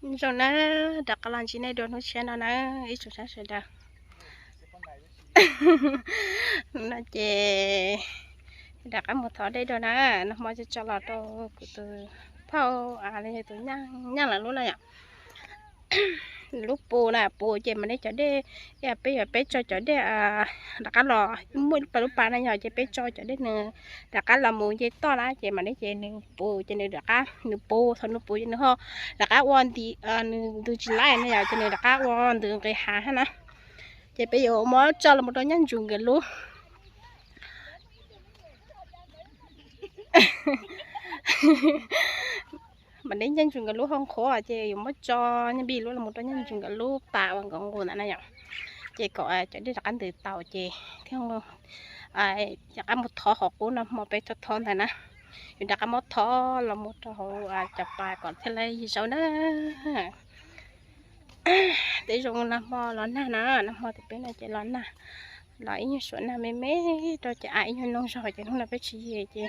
rồi nó đặt cái lần chỉ này đồ nó xe nó ít chút sáng sẽ đặt nó chè đặt cái một thỏi đây đồ nó mới cho là đồ của tôi phao này tôi nhang nhang là luôn này ạ lúc bù là bù chè mà đấy cho đây bé cho đây đặt cái lò mỗi lúc ba này nhỏ chè bé cho đây nữa đặt cái lò mù chè to lá chè mà đấy chè nữa bù chè nữa đặt cái nữa bù thôi nữa bù chè nữa ho đặt cái quan thì từ chỉ lại này chè nữa đặt cái quan từ cái hà ha nè chè bây giờ mới cho là một đôi nhân dùng cái luôn mình đến nhân dùng cái lúa không khó à chị mới cho nhân bi lúa là một trong nhân dùng cái lúa tạo bằng con nguồn này nhở chị có cho đi đặt ăn từ tàu chị theo đặt ăn một thọ học của nó một bé thọ này nè đặt ăn một thọ là một thọ chập bài còn thế này gì sao nữa để dùng nó mò lớn nè nó mò thì bên này chị lớn nè lấy như xuân nè mấy cho chị ai như nông rồi chị không là biết gì chị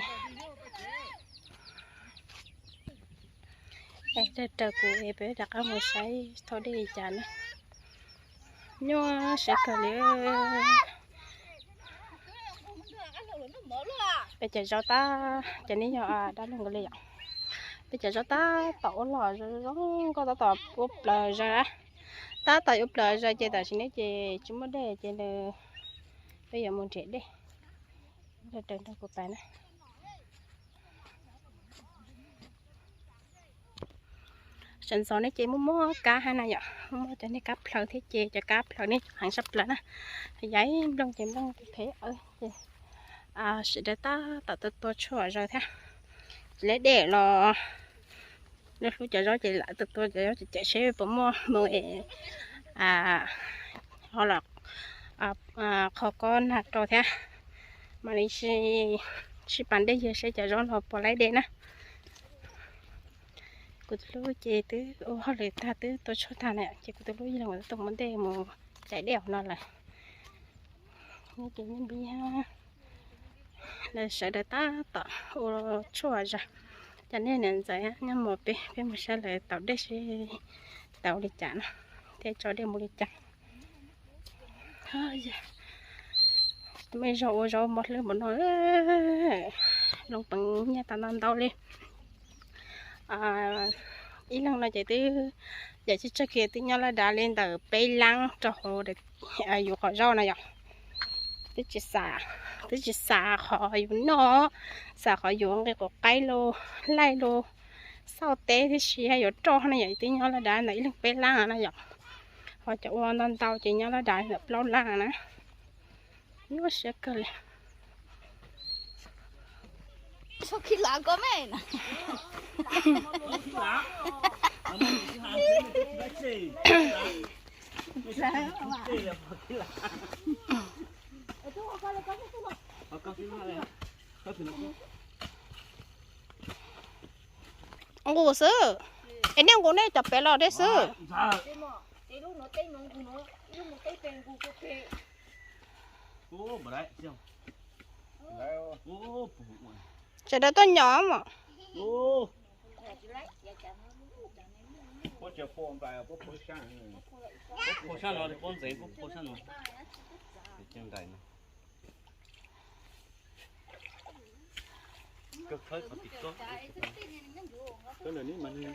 đây trời của em bé đặt ở một sấy thôi đi chả nữa nhưng sẽ cần để bây giờ cho ta cho nên nhỏ đã luôn cái liền bây giờ cho ta tổ lò rồi giống có ta úp lời ra ta tổ úp lời ra chơi ta xin đấy chơi chúng mới đây chơi được bây giờ muốn trẻ đi rồi trên đó của bạn này sẵn sàng này chị mua cá hai này ạ mua cho nên cá phở thế chị cho cá phở này hàng sắp lên á giấy đông chìm đông thế ơi sẽ để ta tạo tôi chua rồi thế lấy để lo nếu lúc chờ chị lại tôi chờ chị chạy xe bấm mua hoặc là khó con hạt rồi thế mà đi sẽ bán đây giờ sẽ chờ gió họ bỏ lấy đây nè cô tôi chị tứ họ lấy ta tứ tôi cho ta này chị cô tôi là người tôi muốn đây một chạy đèo nó là như cái nhân bi ha là sẽ để ta tạo chua ra cho nên là vậy nhưng một bên một sẽ lại tạo đây sẽ tạo đi chả thế cho đây một đi chả mấy rau một lần một nói lòng bằng nhà ta làm tao đi ý lần này chạy tới giờ chỉ cho kia tới nhau là đã lên từ bay lăng cho hồ để dùng khỏi rau này ạ tới chỉ xả khỏi dùng nó xả khỏi dùng cái cột cây lô lai lô sau té thì xí hay dùng cho này vậy tới nhau là đã nãy lần bay lăng này ạ họ cho quan tao chỉ nhau là đã được lâu lăng nè nó sẽ cười sao khi lạ có mẹ nè ông cô sư em đang cô này chụp bé lò đấy sư chạy đó tôi nhỏ mà phố sang nó con giấy phố sang nó trên đây này cực hơi có tí tốt cái này mình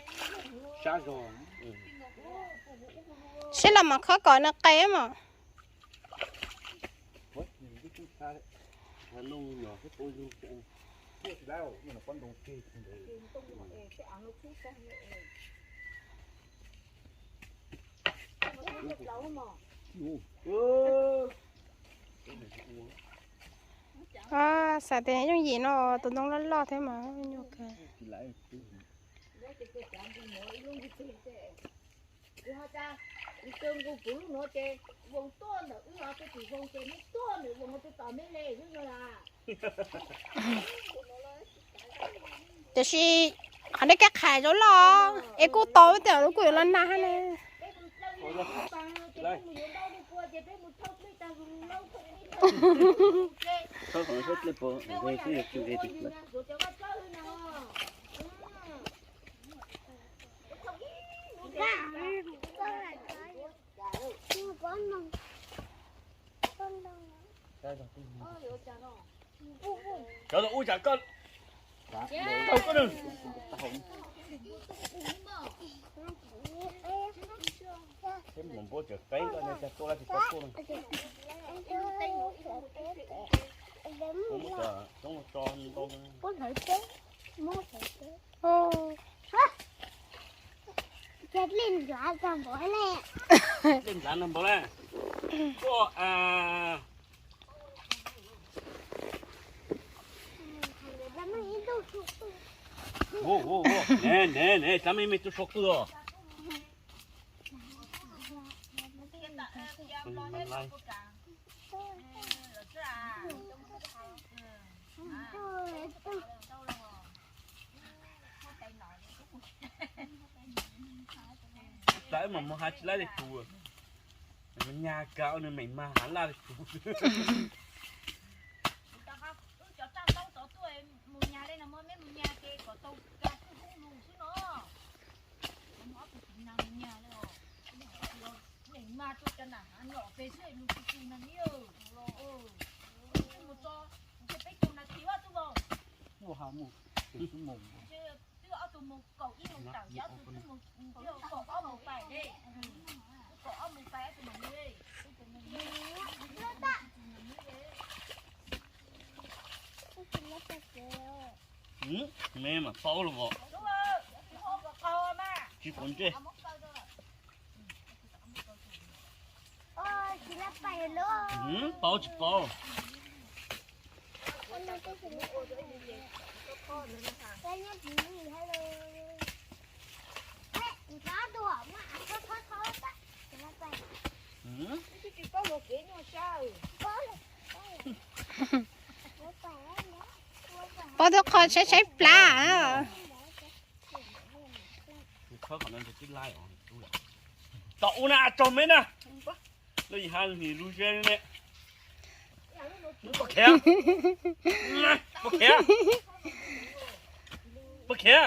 xa rồi sẽ làm mà khó coi nó kém mà nông nhỏ cái tôi luôn đâu nhưng mà con đồng kia xả tiền trong gì nó tụi nó lo thế mà nhiều cái tương của phụ nó chơi vùng to nữa nó cái chỉ vùng chơi nó to nữa vùng nó tỏ mấy lề chứ là thì anh ấy cắt khai rồi lo em cô tối tiểu nó quỷ lên na này thôi còn hết lên bộ về cái chủ đề thì cho nó u chả con đâu có đừng cái mình bố chở cây coi này cho là thì có cô này không chờ trong một tròn con chết lên dọa ra bỏ lẹ lên dán làm bố nè cô à ô nè tao mới tu sọc rồi mình lại tại mà mua hai lá để chùa mình nhà cao nên mình mà hắn la để chùa mà tôi cho nàng ăn nhỏ về chơi lục chục là nhiều một cho cái bếp trong là thiếu à tôi bảo mua hàng mua từ số một chứ ở tụi một cậu ít một tảng giáo tụi một cậu ở một phải đi cậu ở một phải tụi mình đi mẹ mà phao luôn vợ đúng rồi cậu mà chỉ còn chứ chỉ là phải luôn phao chỉ phao cái nhát gì hello nó đùa mà thôi chỉ là phải chỉ có một cái nhau sao bố tôi coi sẽ pla à khó khả năngจะกินไล่ออกดูแหละต่ออุณาจมไหมนะแล้วอีกห้างนี่รู้เช่นเนี่ยปะเขียปะเขียปะเขีย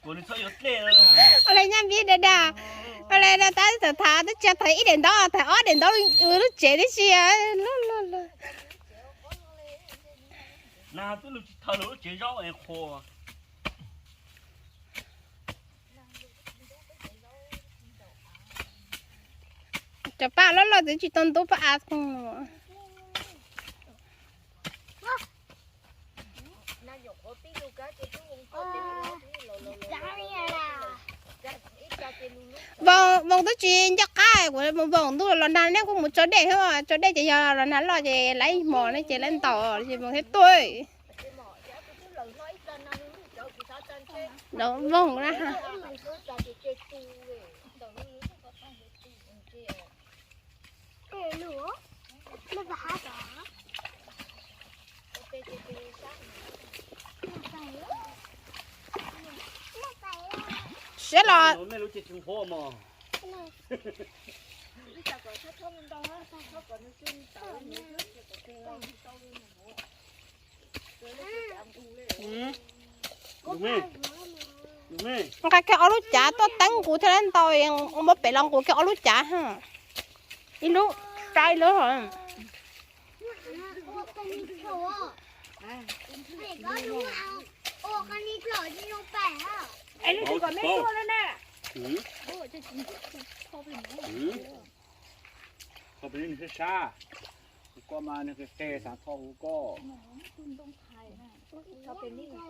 ตัวนี้เขาอยู่เต้แล้วนะ อะไรเนี่ยพี่เด้ออะไรนะตาจะทาจะthấy ít đến đó thấy ở đến đó nó chế đi xí à luôn nào tôi lúc thở lúc chế rau em khô cho ba nó thì chỉ tốn tốt ba không vòng tôi chuyện chắc cái của vòng tôi là lần này cũng một chỗ để thôi chỗ để chỉ giờ là nó lo gì lấy mỏ nó chỉ lên tàu chỉ bằng hết tôi đó vòng ra ha sẽ làไม่รู้จะถึงพ่อมอดูไหม cái áo lút chả tôi tấn của thế nên tôi ông mất bị lòng của cái áo lút chả ha đi lúc trai nữa rồi anh nó còn mấy cô nữa nèเขาไปนี่คือชาก็มาเนี่ยคือเตะสาทองก็ เขาเป็นนี่ก่อน เ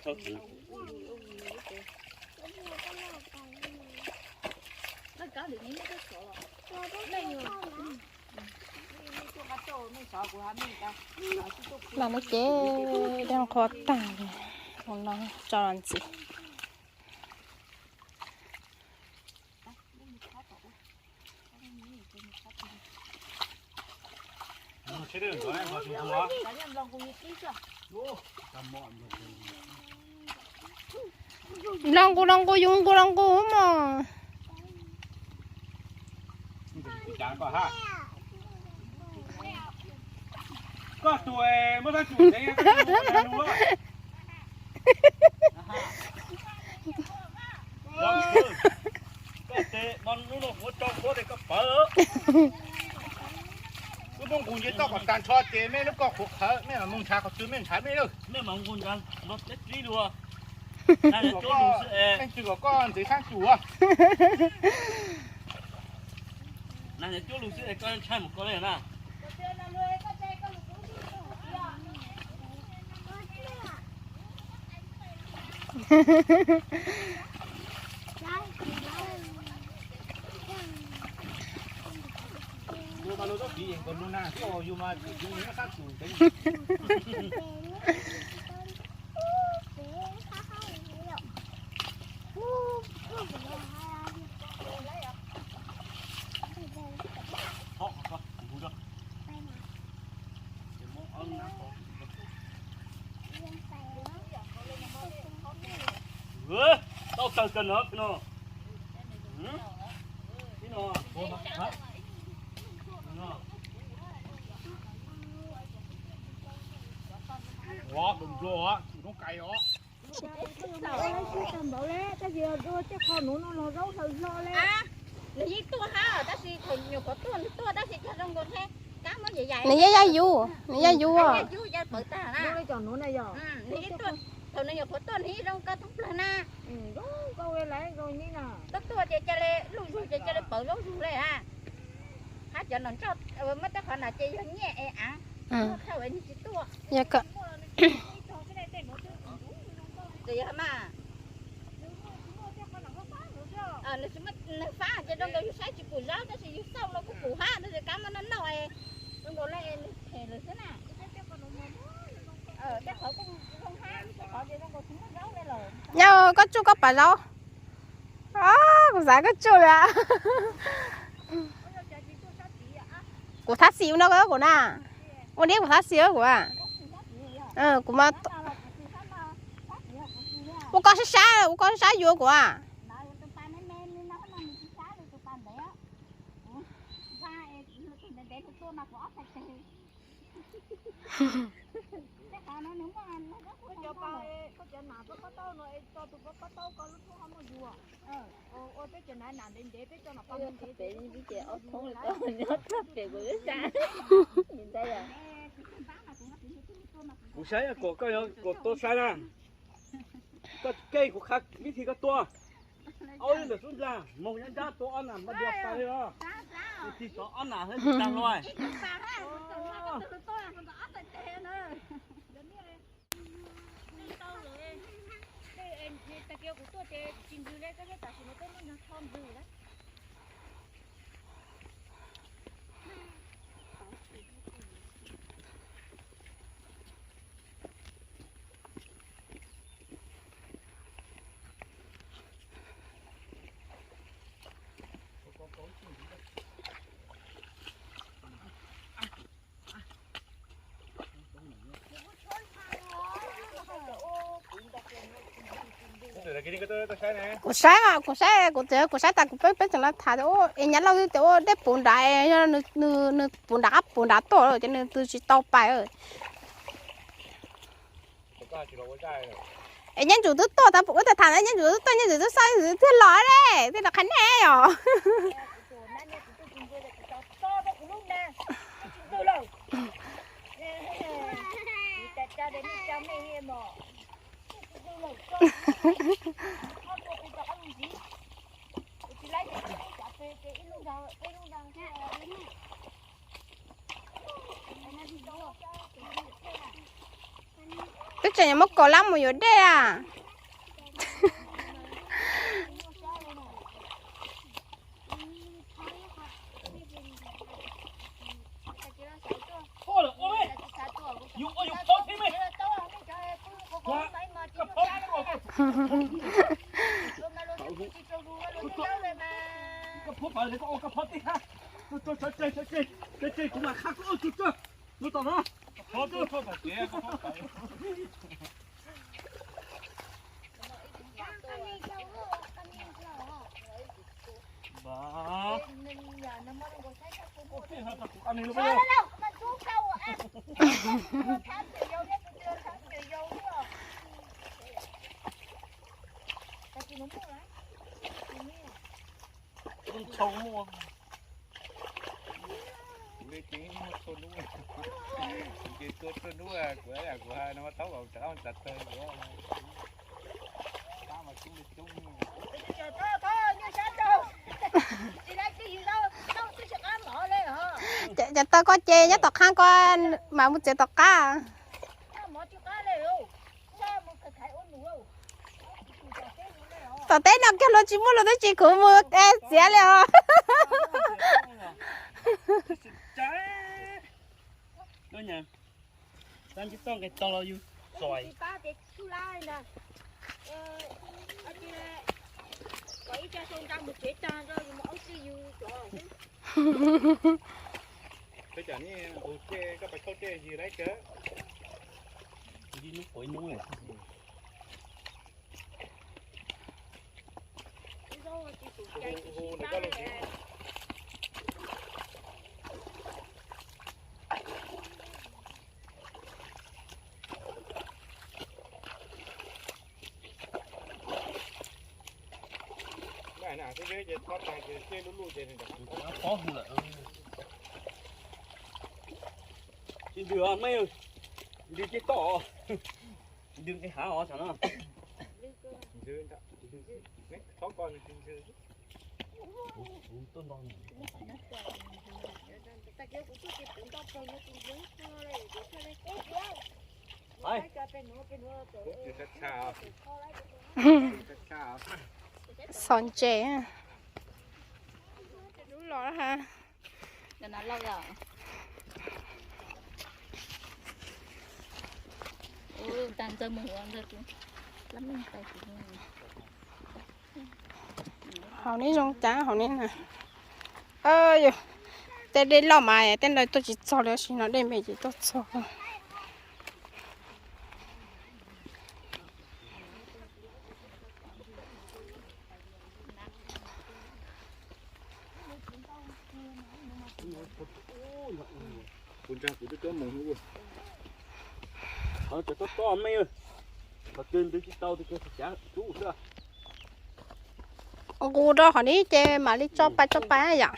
ขาถือ nó có được những cái sổ này nhiều là nó chế đang khó tàn còn nó cho làm gì chế được rồi em vào trong đó lòng cô dùng cô mà ก่อนฮะก็ตัวไม่ต้องจุดเองก็รู้ว่าลองดูก็เตะบอลรู้หรอกหัวจอมหัวเด็กก็เปิดก็ต้องคุณจะต้องกับการชอตเจไม่แล้วก็ขุกเขาไม่มามึงชาเขาซื้อไม่ชาไม่เลยไม่มาคุณกันรถเล็กจีดัวนั่นจะจู้ดูสิแค่จู้ก็ตีข้างจู้อ่ะนั่นจะจู้ดูสิก็ใช่หมดก็เลยนะ Lu kalau tu di yang kau nak, kau you mah you ni kan tu. Hok apa? Budak. Semua orang nak. Tao cần cần nữa, nó. Cái nó, hả? Đó, đừng vô á, nó cay đó. Lấy giấy tua ha, ta xì thằng nhiều có tua ta xì cho trong con thế, cá mới vậy vậy. này giá du này giá du à Du giá bự ta na. Nó chọn nó này giờ. Lấy giấy tua, thằng này nhiều có tua hí trong cá thúc na. Đúng, câu lấy rồi như nào. Tua chơi lấy, lùi chơi chơi bự lắm lùi lấy ha. Hát cho nó cho, mất ta còn là chơi nhẹ à. Sao vậy chỉ tua. dạ cơ Thì mà. Nó sẽ mất nó phá cho trong cái sai chỉ củ rau ta sẽ sau nó cũng củ ha nó sẽ cắm nó nồi nó đổ lên thì là thế nào chắc họ cũng không ham họ chỉ trong cái chúng nó rau đây rồi nhau có chú có bà rau cũng giá có chú à của thắt xíu nó có của na con đi của thắt xíu của của mà của con sẽ vô của Củ sấy à, của tôi sai nè. Có cây của khác, biết thì có tua. Ôi được xuống ra, một nhân gia tôi ăn à, mà được phải đó. Thì tôi ăn à hết đang loài. của sai ta cũng biết cho nó thà đó em nhắn lâu đó để bùn đại nó bùn đá to rồi cho nên tôi chỉ to bài rồi em nhắn chủ tôi to ta cũng có thể thà nhắn chủ tôi to nhắn chủ tôi sai thì thế lói đấy thế là khánh nè rồi tôi chẳng mất cổ lắm một giờ đây à Chơi cũng là khác ôi chưa nó tao nó khó chứ không phải kia không phải bà này lúc Sao bây giờ nó đâu, nó xuống đâu à anh. Đưa thám từ vô đấy, đưa thám từ vô đấy rồi. Ta chỉ muốn mua đấy. con trâu mua Vì chỉ một số đúng chỉ có số đúng là của hai nó tóc vào trở chặt thôi của sao mà chúng đi chúng Trời thôi, như sao đâu. Chị đây cái gì đâu, đâu tôi sẽ ăn mỏ lên hả? Chả tao có chê nhá tọt khang con mà muốn chê tọt cá. Sao mỏ chưa cá lên đâu. Sao mà cái thải ôn đủ đâu. Tọt té nào cái lo chỉ mua lo tới chỉ cũng mua cái xé liền. trái đó nha đang chỉ tông cái to lo you xoài Chị ba thì chú lai nè. Anh chị quậy cho xong ra một chế tan rồi mà ông sư yêu trời. bây giờ này ok các bạn câu chơi gì đấy chứ đi nước quậy nuôi này Rồi chị tụi chạy chị hồ ba nó có luôn nè. này nè cái ghế giờ thoát này cái chơi lú lú chơi này nó khó hơn là đi đưa mấy ơi đi cái to đừng cái hả họ sao nó dư đấy thoát con dư tôn non Ta kêu cũng chút cũng tao còn nó cũng giống thôi để cho nó tốt quá. Ai? Cho bên nữa cũng từ rất xa rất xa Son chê. Đúng rồi ha. cho nó lâu rồi ôi tan cho mừng ăn được lắm mình phải Hầu ní rong trắng hầu ní nè. Ơi, tên đi lo mà, tên này tôi chỉ cho được xin nó đem về chỉ tôi cho. con trai của tôi mừng luôn họ chỉ có to mấy ơi mà tên tôi chỉ tao thì cái chả chú nữa Cô đó hầu ní chê mà đi cho ba vậy.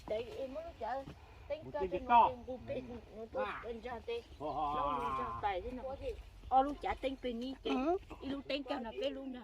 Tại em mới chở tính Một cho cái tên to. nó tên tên ra tên lâu luôn ra tài thế nào luôn chả tên tên ní cái luôn tên kêu là cái luôn nè